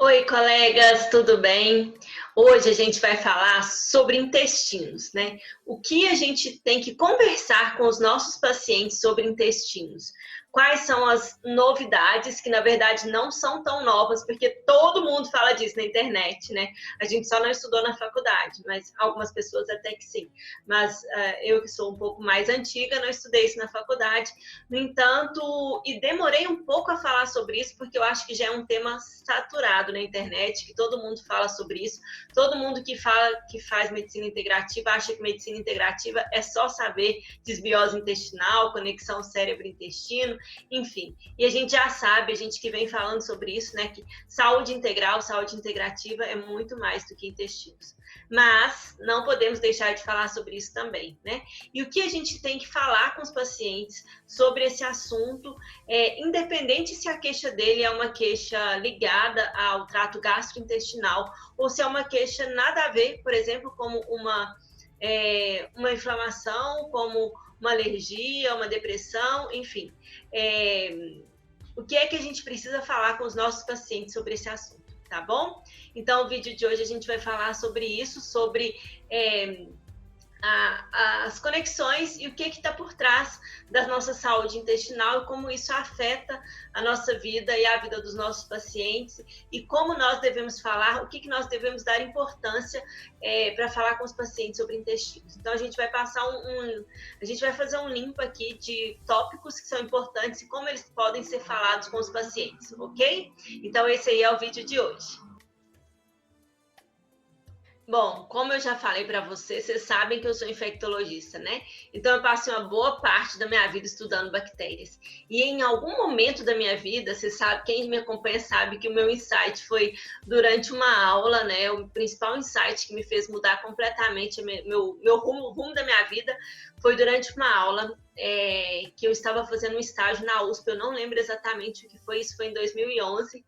Oi, colegas, tudo bem? Hoje a gente vai falar sobre intestinos, né? O que a gente tem que conversar com os nossos pacientes sobre intestinos? Quais são as novidades, que na verdade não são tão novas, porque todo mundo fala disso na internet, né? A gente só não estudou na faculdade, mas algumas pessoas até que sim. Mas eu que sou um pouco mais antiga, não estudei isso na faculdade. No entanto, e demorei um pouco a falar sobre isso, porque eu acho que já é um tema saturado na internet, que todo mundo fala sobre isso. Todo mundo que fala que faz medicina integrativa acha que medicina integrativa é só saber desbiose intestinal, conexão cérebro-intestino, enfim. E a gente já sabe, a gente que vem falando sobre isso, né, que saúde integral, saúde integrativa é muito mais do que intestinos. Mas não podemos deixar de falar sobre isso também, né? E o que a gente tem que falar com os pacientes sobre esse assunto, independente se a queixa dele é uma queixa ligada ao trato gastrointestinal ou se é uma queixa nada a ver, por exemplo, como uma inflamação, como uma alergia, uma depressão, enfim. O que é que a gente precisa falar com os nossos pacientes sobre esse assunto, tá bom? Então, o vídeo de hoje a gente vai falar sobre isso, sobre as conexões e o que está por trás da nossa saúde intestinal e como isso afeta a nossa vida e a vida dos nossos pacientes e como nós devemos falar, o que nós devemos dar importância para falar com os pacientes sobre intestinos. Então, a gente vai passar a gente vai fazer um limpo aqui de tópicos que são importantes e como eles podem ser falados com os pacientes, ok? Então, esse aí é o vídeo de hoje. Bom, como eu já falei para vocês sabem que eu sou infectologista, né? Então eu passei uma boa parte da minha vida estudando bactérias. E em algum momento da minha vida, você sabe, quem me acompanha sabe que o meu insight foi durante uma aula, né? O principal insight que me fez mudar completamente meu rumo da minha vida foi durante uma aula que eu estava fazendo um estágio na USP, eu não lembro exatamente o que foi, isso foi em 2011.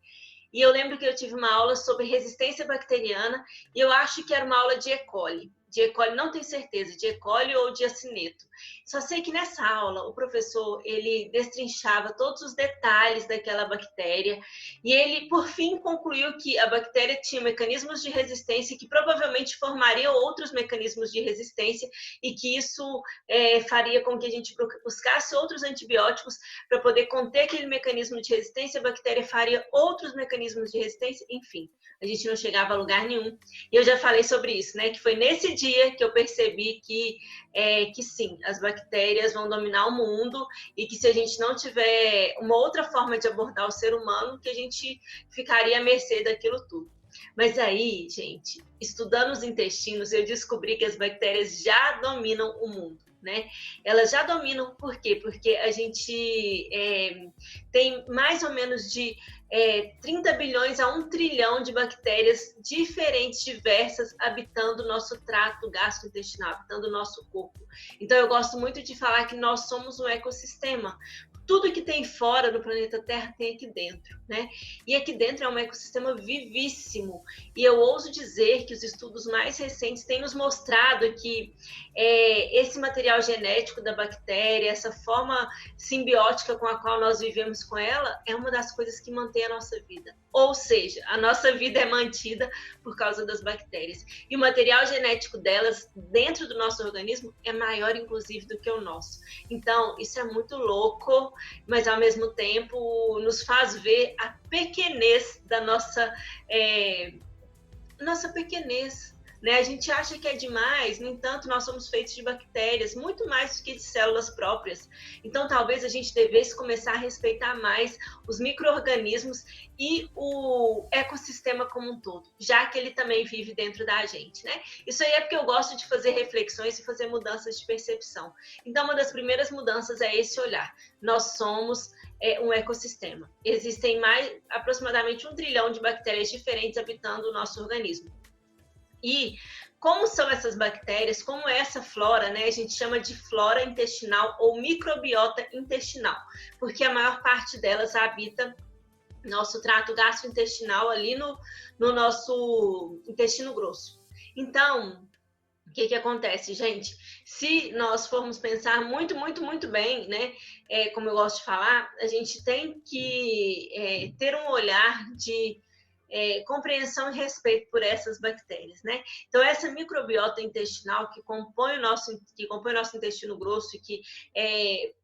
E eu lembro que eu tive uma aula sobre resistência bacteriana e eu acho que era uma aula de E. coli. De E. coli, não tenho certeza, de E. coli ou de acineto. Só sei que nessa aula o professor, ele destrinchava todos os detalhes daquela bactéria e ele, por fim, concluiu que a bactéria tinha mecanismos de resistência que provavelmente formariam outros mecanismos de resistência e que isso faria com que a gente buscasse outros antibióticos para poder conter aquele mecanismo de resistência, a bactéria faria outros mecanismos de resistência, enfim, a gente não chegava a lugar nenhum. E eu já falei sobre isso, né? Que foi nesse dia que eu percebi que sim, as bactérias vão dominar o mundo e que se a gente não tiver uma outra forma de abordar o ser humano, que a gente ficaria à mercê daquilo tudo. Mas aí, gente, estudando os intestinos, eu descobri que as bactérias já dominam o mundo, né? Elas já dominam, por quê? Porque a gente tem mais ou menos de 30 bilhões a 1 trilhão de bactérias diferentes, diversas, habitando o nosso trato gastrointestinal, habitando o nosso corpo. Então, eu gosto muito de falar que nós somos um ecossistema. Tudo que tem fora do planeta Terra tem aqui dentro, né? E aqui dentro é um ecossistema vivíssimo. E eu ouso dizer que os estudos mais recentes têm nos mostrado que esse material genético da bactéria, essa forma simbiótica com a qual nós vivemos com ela, é uma das coisas que mantém a nossa vida. Ou seja, a nossa vida é mantida por causa das bactérias. E o material genético delas, dentro do nosso organismo, é maior, inclusive, do que o nosso. Então, isso é muito louco, mas, ao mesmo tempo, nos faz ver a pequenez da nossa pequenez. Né? A gente acha que é demais, no entanto, nós somos feitos de bactérias, muito mais do que de células próprias. Então, talvez a gente devesse começar a respeitar mais os micro-organismos e o ecossistema como um todo, já que ele também vive dentro da gente, né? Isso aí é porque eu gosto de fazer reflexões e fazer mudanças de percepção. Então, uma das primeiras mudanças é esse olhar. Nós somos um ecossistema. Existem aproximadamente 1 trilhão de bactérias diferentes habitando o nosso organismo. E como são essas bactérias, como é essa flora, né? A gente chama de flora intestinal ou microbiota intestinal, porque a maior parte delas habita nosso trato gastrointestinal ali no nosso intestino grosso. Então, o que acontece, gente? Se nós formos pensar muito, muito, muito bem, né? Como eu gosto de falar, a gente tem que ter um olhar de compreensão e respeito por essas bactérias, né? Então, essa microbiota intestinal que compõe o nosso intestino grosso e que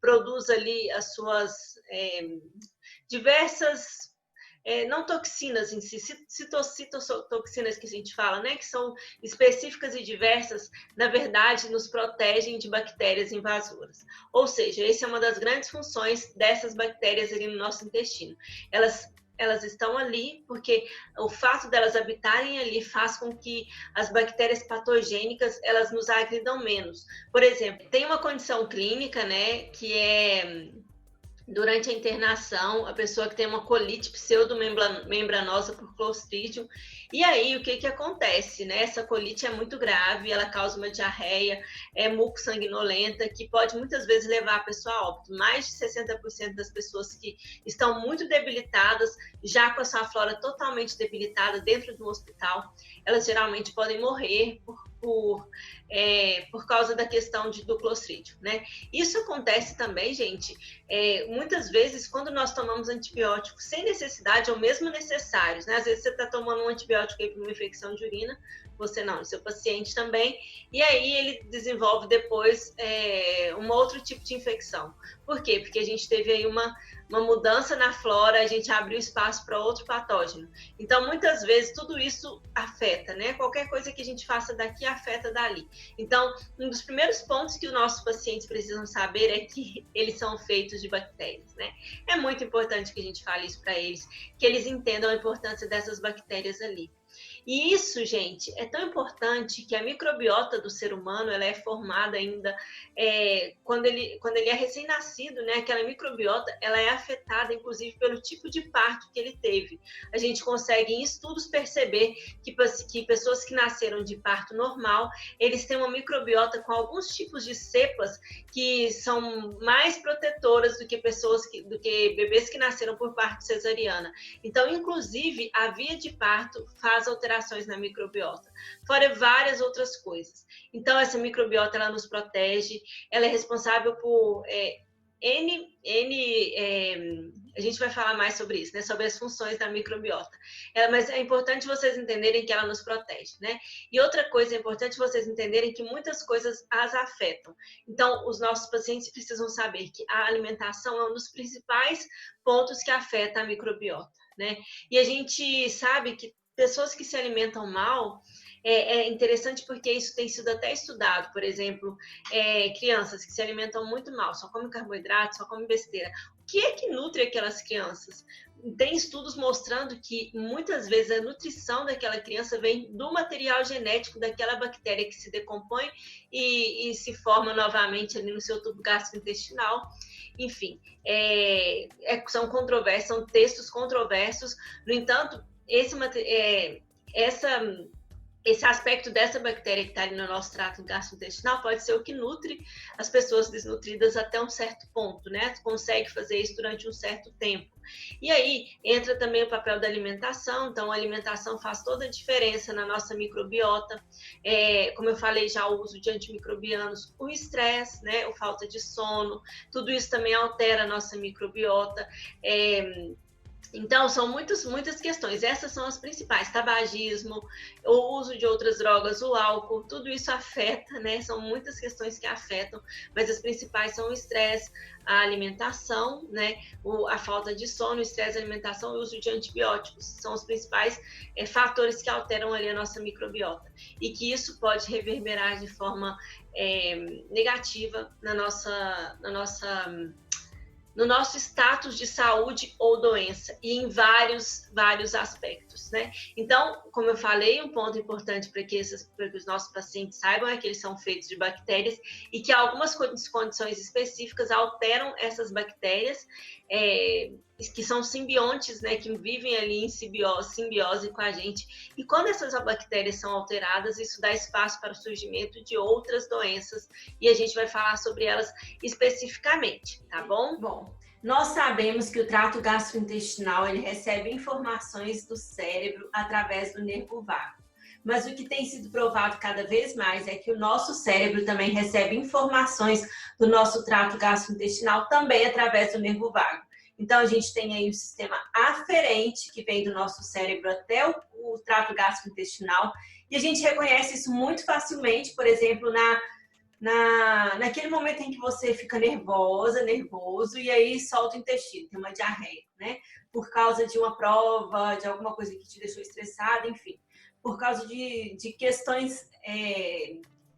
produz ali as suas diversas não toxinas em si, citotoxinas que a gente fala, né? Que são específicas e diversas, na verdade, nos protegem de bactérias invasoras. Ou seja, essa é uma das grandes funções dessas bactérias ali no nosso intestino. Elas estão ali porque o fato delas habitarem ali faz com que as bactérias patogênicas elas nos agridam menos. Por exemplo, tem uma condição clínica, né, que é durante a internação, a pessoa que tem uma colite pseudomembranosa por Clostridium. E aí, o que acontece, né? Essa colite é muito grave, ela causa uma diarreia, muco-sanguinolenta, que pode muitas vezes levar a pessoa a óbito. Mais de 60% das pessoas que estão muito debilitadas, já com a sua flora totalmente debilitada dentro do hospital, elas geralmente podem morrer por causa da questão do Clostridium, né? Isso acontece também, gente, muitas vezes quando nós tomamos antibióticos sem necessidade ou mesmo necessários, né? Às vezes você está tomando um antibiótico aí para uma infecção de urina, você não, seu paciente também, e aí ele desenvolve depois um outro tipo de infecção. Por quê? Porque a gente teve aí uma mudança na flora, a gente abriu espaço para outro patógeno. Então, muitas vezes, tudo isso afeta, né? Qualquer coisa que a gente faça daqui afeta dali. Então, um dos primeiros pontos que os nossos pacientes precisam saber é que eles são feitos de bactérias, né? É muito importante que a gente fale isso para eles, que eles entendam a importância dessas bactérias ali. E isso, gente, é tão importante que a microbiota do ser humano ela é formada ainda quando ele é recém-nascido, né? Aquela microbiota ela é afetada, inclusive, pelo tipo de parto que ele teve. A gente consegue, em estudos, perceber que pessoas que nasceram de parto normal, eles têm uma microbiota com alguns tipos de cepas que são mais protetoras do que bebês que nasceram por parto cesariana. Então, inclusive, a via de parto faz alterações na microbiota, fora várias outras coisas. Então, essa microbiota, ela nos protege, ela é responsável por a gente vai falar mais sobre isso, né? Sobre as funções da microbiota. Mas é importante vocês entenderem que ela nos protege, né? E outra coisa é importante vocês entenderem que muitas coisas as afetam. Então, os nossos pacientes precisam saber que a alimentação é um dos principais pontos que afeta a microbiota, né? E a gente sabe que pessoas que se alimentam mal, é interessante porque isso tem sido até estudado. Por exemplo, crianças que se alimentam muito mal, só comem carboidrato, só comem besteira. O que é que nutre aquelas crianças? Tem estudos mostrando que muitas vezes a nutrição daquela criança vem do material genético daquela bactéria que se decompõe e se forma novamente ali no seu tubo gastrointestinal. Enfim, são textos controversos. No entanto, esse aspecto dessa bactéria que está ali no nosso trato gastrointestinal pode ser o que nutre as pessoas desnutridas até um certo ponto, né? Consegue fazer isso durante um certo tempo. E aí entra também o papel da alimentação. Então, a alimentação faz toda a diferença na nossa microbiota. Como eu falei já, o uso de antimicrobianos, o estresse, né? A falta de sono, tudo isso também altera a nossa microbiota. Então, são muitas questões. Essas são as principais. Tabagismo, o uso de outras drogas, o álcool, tudo isso afeta, né? São muitas questões que afetam, mas as principais são o estresse, a alimentação, né? A falta de sono, o estresse, a alimentação e o uso de antibióticos. São os principais fatores que alteram ali a nossa microbiota. E que isso pode reverberar de forma negativa no nosso status de saúde ou doença, e em vários aspectos, né? Então, como eu falei, um ponto importante para que os nossos pacientes saibam é que eles são feitos de bactérias e que algumas condições específicas alteram essas bactérias, que são simbiontes, né? Que vivem ali em simbiose com a gente. E quando essas bactérias são alteradas, isso dá espaço para o surgimento de outras doenças, e a gente vai falar sobre elas especificamente, tá bom? Bom, nós sabemos que o trato gastrointestinal ele recebe informações do cérebro através do nervo vago. Mas o que tem sido provado cada vez mais é que o nosso cérebro também recebe informações do nosso trato gastrointestinal também através do nervo vago. Então, a gente tem aí o sistema aferente, que vem do nosso cérebro até o trato gastrointestinal, e a gente reconhece isso muito facilmente, por exemplo, naquele momento em que você fica nervoso, e aí solta o intestino, tem uma diarreia, né? Por causa de uma prova, de alguma coisa que te deixou estressada, enfim. Por causa de questões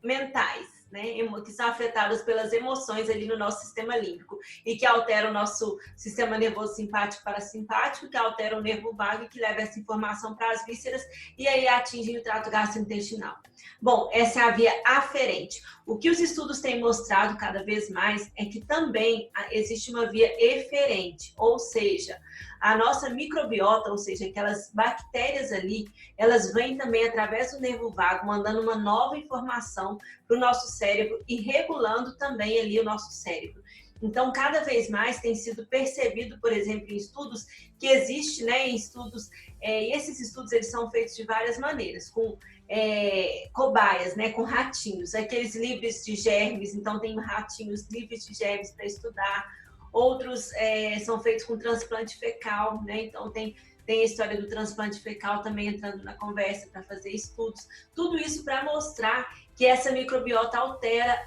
mentais, né, que são afetadas pelas emoções ali no nosso sistema límbico e que alteram o nosso sistema nervoso simpático parasimpático, que altera o nervo vago e que leva essa informação para as vísceras e aí atinge o trato gastrointestinal. Bom, essa é a via aferente. O que os estudos têm mostrado cada vez mais é que também existe uma via eferente, ou seja, a nossa microbiota, ou seja, aquelas bactérias ali, elas vêm também através do nervo vago, mandando uma nova informação para o nosso cérebro e regulando também ali o nosso cérebro. Então, cada vez mais tem sido percebido, por exemplo, em estudos, que existe, né, em estudos, e esses estudos eles são feitos de várias maneiras, com cobaias, né, com ratinhos, aqueles livres de germes, então tem ratinhos livres de germes para estudar. Outros são feitos com transplante fecal, né? Então tem a história do transplante fecal também entrando na conversa para fazer estudos. Tudo isso para mostrar que essa microbiota altera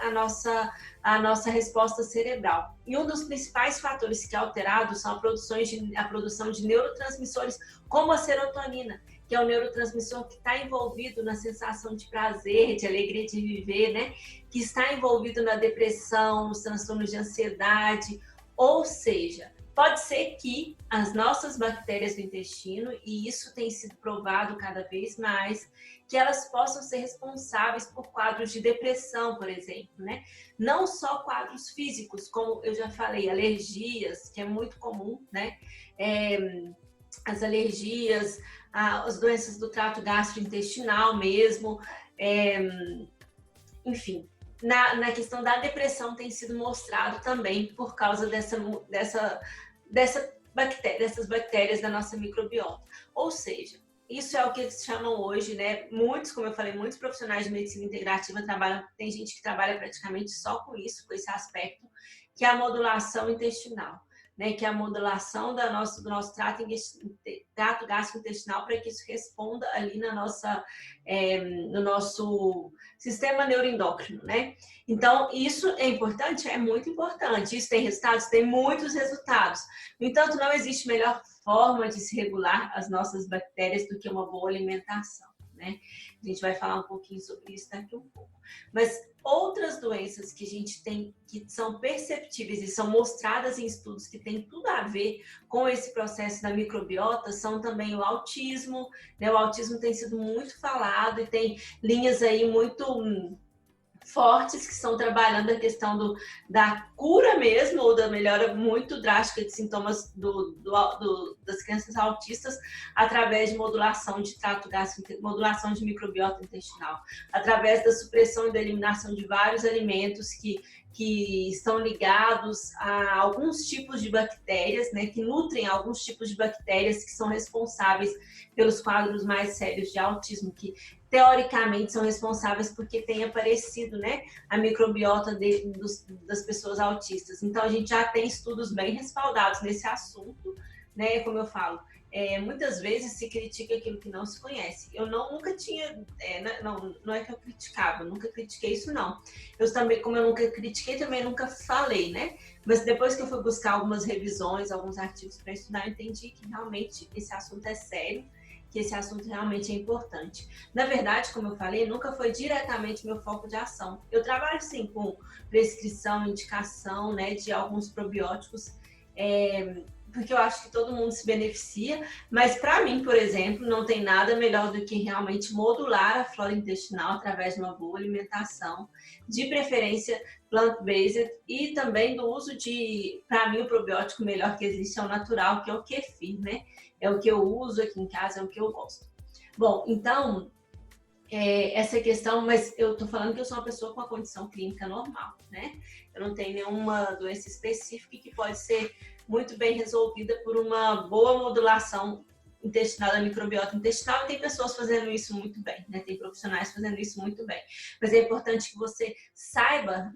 a nossa resposta cerebral. E um dos principais fatores que é alterado são a produção de neurotransmissores como a serotonina, que é o neurotransmissor que está envolvido na sensação de prazer, de alegria de viver, né? Que está envolvido na depressão, nos transtornos de ansiedade. Ou seja, pode ser que as nossas bactérias do intestino, e isso tem sido provado cada vez mais, que elas possam ser responsáveis por quadros de depressão, por exemplo, né? Não só quadros físicos, como eu já falei, alergias, que é muito comum, né? As alergias, as doenças do trato gastrointestinal mesmo, enfim. Na questão da depressão tem sido mostrado também por causa dessas bactérias da nossa microbiota. Ou seja, isso é o que eles chamam hoje, né? Muitos, como eu falei, muitos profissionais de medicina integrativa trabalham, tem gente que trabalha praticamente só com isso, com esse aspecto, que é a modulação intestinal, né? Que é a modulação do nosso trato gastrointestinal para que isso responda ali no nosso sistema neuroendócrino, né? Então, isso é importante? É muito importante. Isso tem resultados? Tem muitos resultados. No entanto, não existe melhor forma de se regular as nossas bactérias do que uma boa alimentação, né? A gente vai falar um pouquinho sobre isso daqui um pouco. Mas outras doenças que a gente tem, que são perceptíveis e são mostradas em estudos que tem tudo a ver com esse processo da microbiota, são também o autismo, né? O autismo tem sido muito falado e tem linhas aí muito fortes que estão trabalhando a questão da cura mesmo, ou da melhora muito drástica de sintomas das crianças autistas através de modulação de trato gástrico, modulação de microbiota intestinal, através da supressão e da eliminação de vários alimentos que estão ligados a alguns tipos de bactérias, né, que nutrem alguns tipos de bactérias que são responsáveis pelos quadros mais sérios de autismo, que teoricamente são responsáveis porque tem aparecido, né, a microbiota das pessoas autistas. Então, a gente já tem estudos bem respaldados nesse assunto, né, como eu falo. Muitas vezes se critica aquilo que não se conhece. Eu nunca tinha, não é que eu criticava, nunca critiquei isso não. Eu também, como eu nunca critiquei, também nunca falei, né? Mas depois que eu fui buscar algumas revisões, alguns artigos para estudar, eu entendi que realmente esse assunto é sério, que esse assunto realmente é importante. Na verdade, como eu falei, nunca foi diretamente meu foco de ação. Eu trabalho sim com prescrição, indicação, né, de alguns probióticos, porque eu acho que todo mundo se beneficia, mas para mim, por exemplo, não tem nada melhor do que realmente modular a flora intestinal através de uma boa alimentação, de preferência plant-based, e também do uso para mim, o probiótico melhor que existe é o natural, que é o kefir, né? É o que eu uso aqui em casa, é o que eu gosto. Bom, então, essa questão, mas eu tô falando que eu sou uma pessoa com a condição clínica normal, né? Eu não tenho nenhuma doença específica que pode ser muito bem resolvida por uma boa modulação intestinal, da microbiota intestinal, e tem pessoas fazendo isso muito bem, né? Tem profissionais fazendo isso muito bem. Mas é importante que você saiba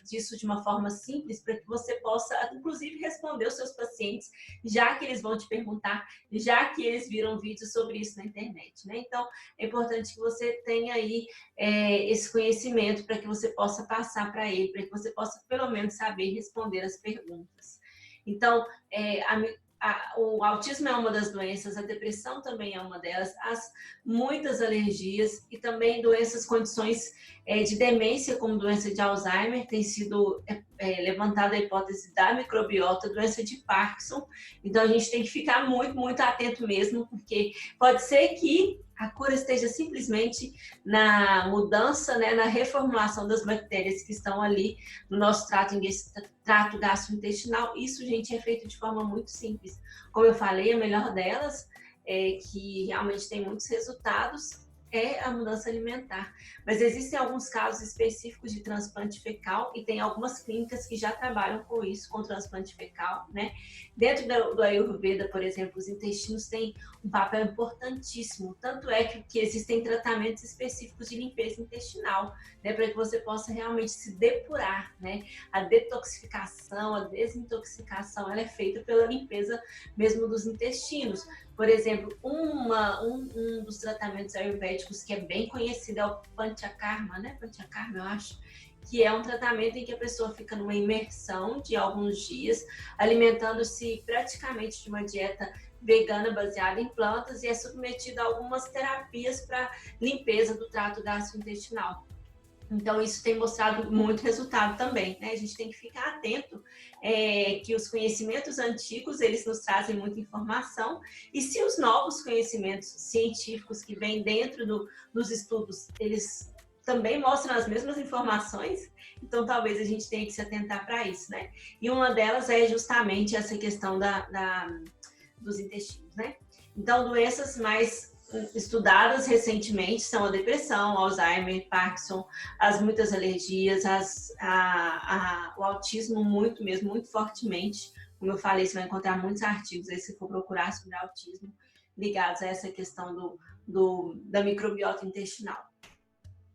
disso de uma forma simples, para que você possa, inclusive, responder os seus pacientes, já que eles vão te perguntar, já que eles viram vídeos sobre isso na internet, né? Então, é importante que você tenha aí esse conhecimento para que você possa passar para ele, para que você possa, pelo menos, saber responder as perguntas. Então, o autismo é uma das doenças, a depressão também é uma delas, muitas alergias e também condições de demência, como doença de Alzheimer, tem sido levantada a hipótese da microbiota, doença de Parkinson. Então, a gente tem que ficar muito, muito atento mesmo, porque pode ser que a cura esteja simplesmente na mudança, né, na reformulação das bactérias que estão ali no nosso trato gastrointestinal. Isso, gente, é feito de forma muito simples. Como eu falei, a melhor delas, que realmente tem muitos resultados, é a mudança alimentar. Mas existem alguns casos específicos de transplante fecal e tem algumas clínicas que já trabalham com isso, com transplante fecal, né? Dentro do Ayurveda, por exemplo, os intestinos têm um papel importantíssimo. Tanto é que existem tratamentos específicos de limpeza intestinal, né? Para que você possa realmente se depurar, né? A detoxificação, a desintoxicação, ela é feita pela limpeza mesmo dos intestinos. Por exemplo, um dos tratamentos ayurvédicos que é bem conhecido é o Panchakarma, né? Panchakarma, eu acho, que é um tratamento em que a pessoa fica numa imersão de alguns dias, alimentando-se praticamente de uma dieta vegana baseada em plantas e é submetido a algumas terapias para limpeza do trato gastrointestinal. Então, isso tem mostrado muito resultado também, né? A gente tem que ficar atento que os conhecimentos antigos, eles nos trazem muita informação, e se os novos conhecimentos científicos que vêm dentro dos estudos, eles também mostram as mesmas informações, então talvez a gente tenha que se atentar para isso, né? E uma delas é justamente essa questão dos intestinos, né? Então, doenças mais estudadas recentemente são a depressão, Alzheimer, Parkinson, muitas alergias, o autismo muito mesmo, muito fortemente. Como eu falei, você vai encontrar muitos artigos aí se for procurar sobre autismo ligados a essa questão da microbiota intestinal.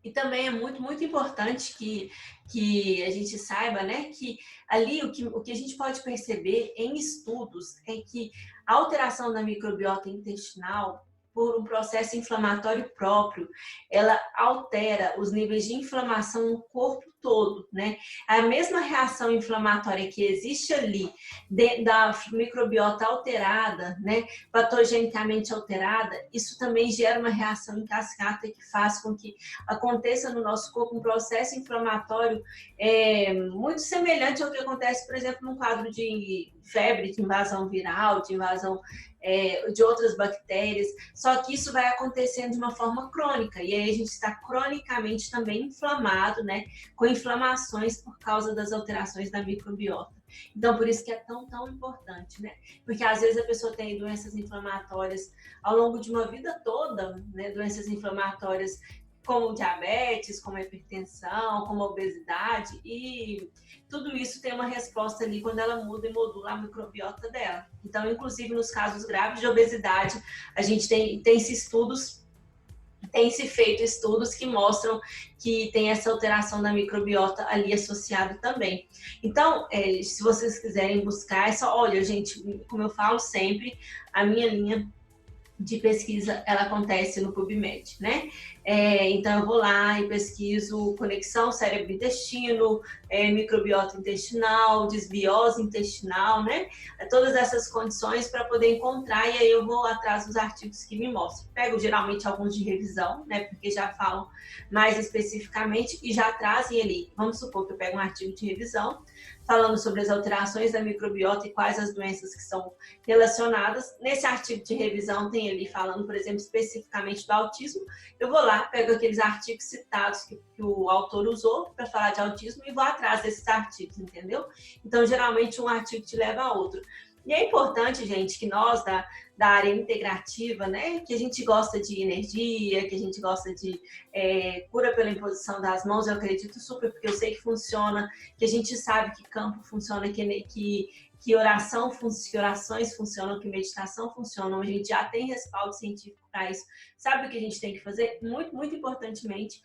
E também é muito, muito importante que a gente saiba, né, que ali o que a gente pode perceber em estudos é que a alteração da microbiota intestinal por um processo inflamatório próprio, ela altera os níveis de inflamação no corpo todo, né? A mesma reação inflamatória que existe ali da microbiota alterada, né, patogenicamente alterada, isso também gera uma reação em cascata que faz com que aconteça no nosso corpo um processo inflamatório muito semelhante ao que acontece, por exemplo, num quadro de febre, de invasão viral, de invasão de outras bactérias, só que isso vai acontecendo de uma forma crônica, e aí a gente está cronicamente também inflamado, né, com inflamações por causa das alterações da microbiota. Então, por isso que é tão, tão importante, né? Porque às vezes a pessoa tem doenças inflamatórias ao longo de uma vida toda, né? Doenças inflamatórias como diabetes, como hipertensão, como obesidade, e tudo isso tem uma resposta ali quando ela muda e modula a microbiota dela. Então, inclusive nos casos graves de obesidade, a gente tem-se feito estudos que mostram que tem essa alteração da microbiota ali associada também. Então, se vocês quiserem buscar, é só, olha, gente, como eu falo sempre, a minha linha de pesquisa, ela acontece no PubMed, né? Então, eu vou lá e pesquiso conexão cérebro-intestino, microbiota intestinal, desbiose intestinal, né? Todas essas condições para poder encontrar, e aí eu vou atrás dos artigos que me mostram. Pego geralmente alguns de revisão, né? Porque já falam mais especificamente e já trazem ali. Vamos supor que eu pego um artigo de revisão falando sobre as alterações da microbiota e quais as doenças que são relacionadas. Nesse artigo de revisão tem ali falando, por exemplo, especificamente do autismo. Eu vou lá, pego aqueles artigos citados que o autor usou para falar de autismo e vou atrás desses artigos, entendeu? Então, geralmente, um artigo te leva a outro. E é importante, gente, que nós da área integrativa, né, que a gente gosta de energia, que a gente gosta de cura pela imposição das mãos, eu acredito super, porque eu sei que funciona, que a gente sabe que campo funciona, que orações funcionam, que meditação funciona, a gente já tem respaldo científico para isso. Sabe o que a gente tem que fazer? Muito, muito importantemente,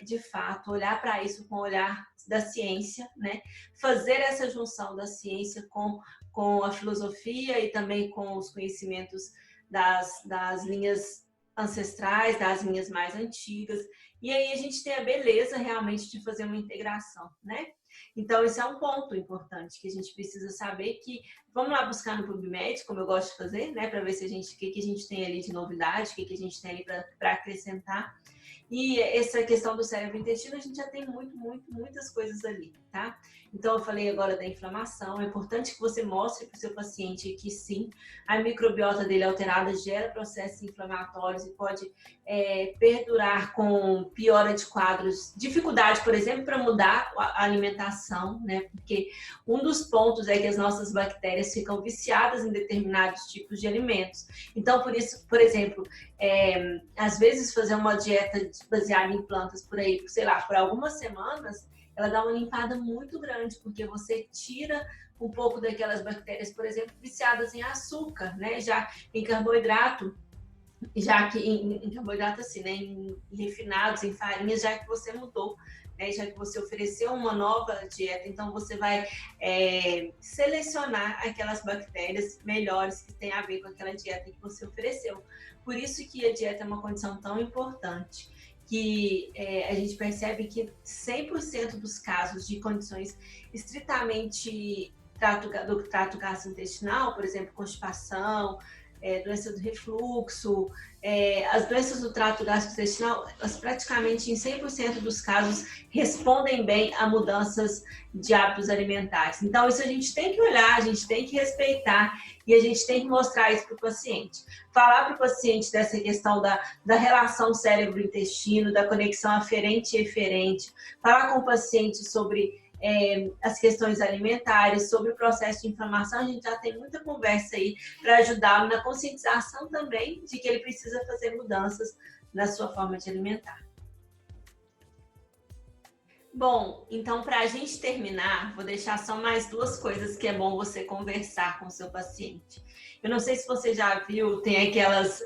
de fato, olhar para isso com o olhar da ciência, né? Fazer essa junção da ciência com a filosofia e também com os conhecimentos das linhas ancestrais, das linhas mais antigas. E aí a gente tem a beleza realmente de fazer uma integração, né? Então, esse é um ponto importante que a gente precisa saber que vamos lá buscar no PubMed, como eu gosto de fazer, né? Para ver se o que a gente tem ali de novidade, o que a gente tem ali para acrescentar. E essa questão do cérebro e intestino, a gente já tem muitas coisas ali, tá? Então, eu falei agora da inflamação. É importante que você mostre para o seu paciente que sim, a microbiota dele alterada gera processos inflamatórios e pode perdurar com piora de quadros, dificuldade, por exemplo, para mudar a alimentação, né? Porque um dos pontos é que as nossas bactérias ficam viciadas em determinados tipos de alimentos. Então, por isso, por exemplo, às vezes fazer uma dieta baseada em plantas por aí, sei lá, por algumas semanas, ela dá uma limpada muito grande, porque você tira um pouco daquelas bactérias, por exemplo, viciadas em açúcar, né? Já em carboidrato, já que em carboidrato assim, né? Em refinados, em farinhas, já que você mudou, né? Já que você ofereceu uma nova dieta, então você vai selecionar aquelas bactérias melhores que têm a ver com aquela dieta que você ofereceu. Por isso que a dieta é uma condição tão importante, que a gente percebe que 100% dos casos de condições estritamente do trato gastrointestinal, por exemplo, constipação, doença do refluxo, as doenças do trato gastrointestinal, elas praticamente em 100% dos casos respondem bem a mudanças de hábitos alimentares. Então, isso a gente tem que olhar, a gente tem que respeitar e a gente tem que mostrar isso para o paciente. Falar para o paciente dessa questão da relação cérebro-intestino, da conexão aferente e eferente, falar com o paciente sobre as questões alimentares, sobre o processo de inflamação, a gente já tem muita conversa aí para ajudá-lo na conscientização também de que ele precisa fazer mudanças na sua forma de alimentar. Bom, então para a gente terminar, vou deixar só mais duas coisas que é bom você conversar com o seu paciente. Eu não sei se você já viu, tem aqueles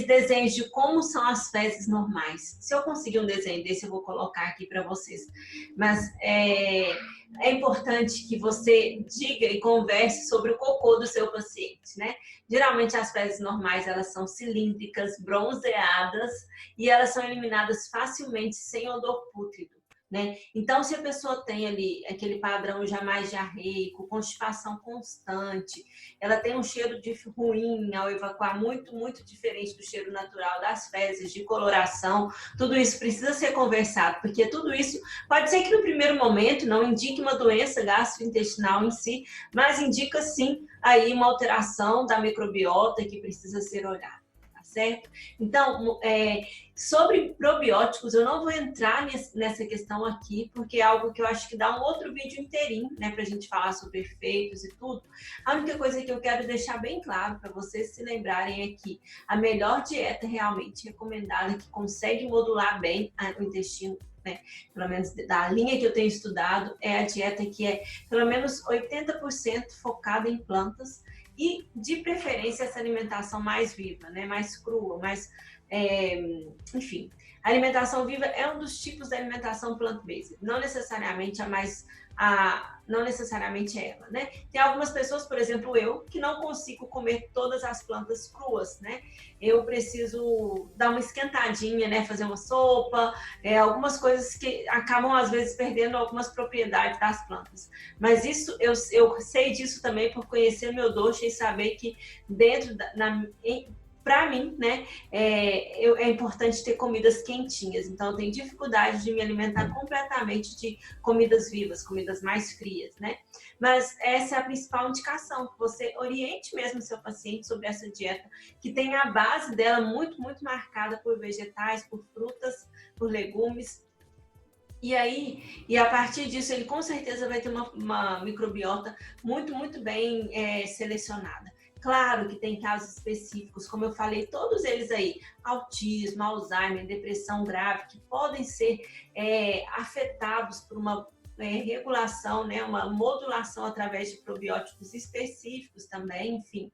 desenhos de como são as fezes normais. Se eu conseguir um desenho desse, eu vou colocar aqui para vocês. Mas é importante que você diga e converse sobre o cocô do seu paciente, né? Geralmente as fezes normais, elas são cilíndricas, bronzeadas e elas são eliminadas facilmente sem odor pútrido, né? Então, se a pessoa tem ali aquele padrão já mais diarreico, constipação constante, ela tem um cheiro ruim ao evacuar, muito diferente do cheiro natural das fezes, de coloração, tudo isso precisa ser conversado, porque tudo isso pode ser que no primeiro momento não indique uma doença gastrointestinal em si, mas indica sim aí uma alteração da microbiota que precisa ser olhada. Certo? Então, sobre probióticos, eu não vou entrar nessa questão aqui, porque é algo que eu acho que dá um outro vídeo inteirinho, né, para a gente falar sobre efeitos e tudo. A única coisa que eu quero deixar bem claro para vocês se lembrarem é que a melhor dieta realmente recomendada, que consegue modular bem o intestino, né, pelo menos da linha que eu tenho estudado, é a dieta que é pelo menos 80% focada em plantas, e de preferência essa alimentação mais viva, né? Mais crua, enfim. A alimentação viva é um dos tipos da alimentação plant-based, não necessariamente não necessariamente ela, né? Tem algumas pessoas, por exemplo, eu, que não consigo comer todas as plantas cruas, né? Eu preciso dar uma esquentadinha, né? Fazer uma sopa, algumas coisas que acabam, às vezes, perdendo algumas propriedades das plantas. Mas isso, eu sei disso também por conhecer meu doce e saber que dentro para mim, né, é importante ter comidas quentinhas. Então, eu tenho dificuldade de me alimentar completamente de comidas vivas, comidas mais frias, né? Mas essa é a principal indicação, que você oriente mesmo o seu paciente sobre essa dieta, que tem a base dela muito marcada por vegetais, por frutas, por legumes. E aí, e a partir disso, ele com certeza vai ter uma microbiota muito bem selecionada. Claro que tem casos específicos, como eu falei, todos eles aí, autismo, Alzheimer, depressão grave, que podem ser afetados por uma regulação, né, uma modulação através de probióticos específicos também, enfim.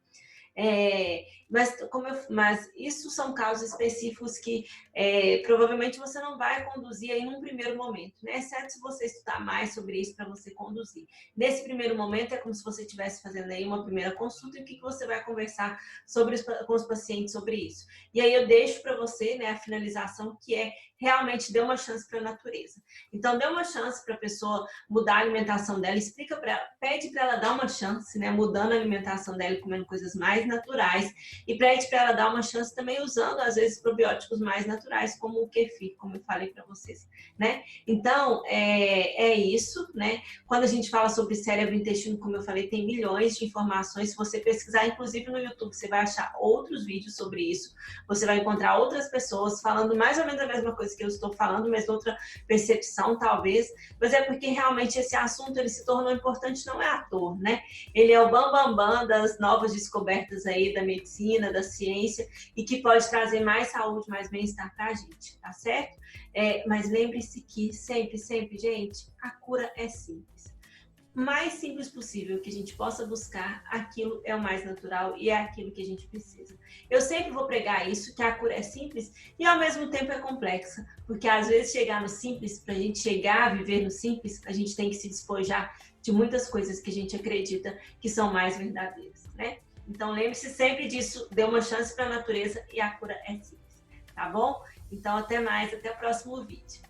Mas isso são casos específicos que provavelmente você não vai conduzir em um primeiro momento, né? Exceto se você estudar mais sobre isso para você conduzir. Nesse primeiro momento é como se você estivesse fazendo aí uma primeira consulta e o que você vai conversar com os pacientes sobre isso. E aí eu deixo para você, né, a finalização, que é realmente dê uma chance para a natureza. Então, dê uma chance para a pessoa mudar a alimentação dela, explica para ela, pede para ela dar uma chance, né, mudando a alimentação dela e comendo coisas mais naturais, e pede para ela dar uma chance também usando, às vezes, probióticos mais naturais, como o kefir, como eu falei para vocês, né? Então, é isso, né? Quando a gente fala sobre cérebro e intestino, como eu falei, tem milhões de informações. Se você pesquisar, inclusive no YouTube, você vai achar outros vídeos sobre isso. Você vai encontrar outras pessoas falando mais ou menos a mesma coisa que eu estou falando, mas outra percepção, talvez. Mas é porque realmente esse assunto ele se tornou importante, não é à toa, né? Ele é o bambambam das novas descobertas aí da medicina, da ciência, e que pode trazer mais saúde, mais bem-estar para a gente, tá certo? Mas lembre-se que sempre, gente, a cura é simples. Mais simples possível que a gente possa buscar, aquilo é o mais natural e é aquilo que a gente precisa. Eu sempre vou pregar isso, que a cura é simples e ao mesmo tempo é complexa, porque às vezes chegar no simples, para a gente chegar a viver no simples, a gente tem que se despojar de muitas coisas que a gente acredita que são mais verdadeiras, né? Então lembre-se sempre disso, dê uma chance para a natureza e a cura é simples, tá bom? Então até mais, até o próximo vídeo.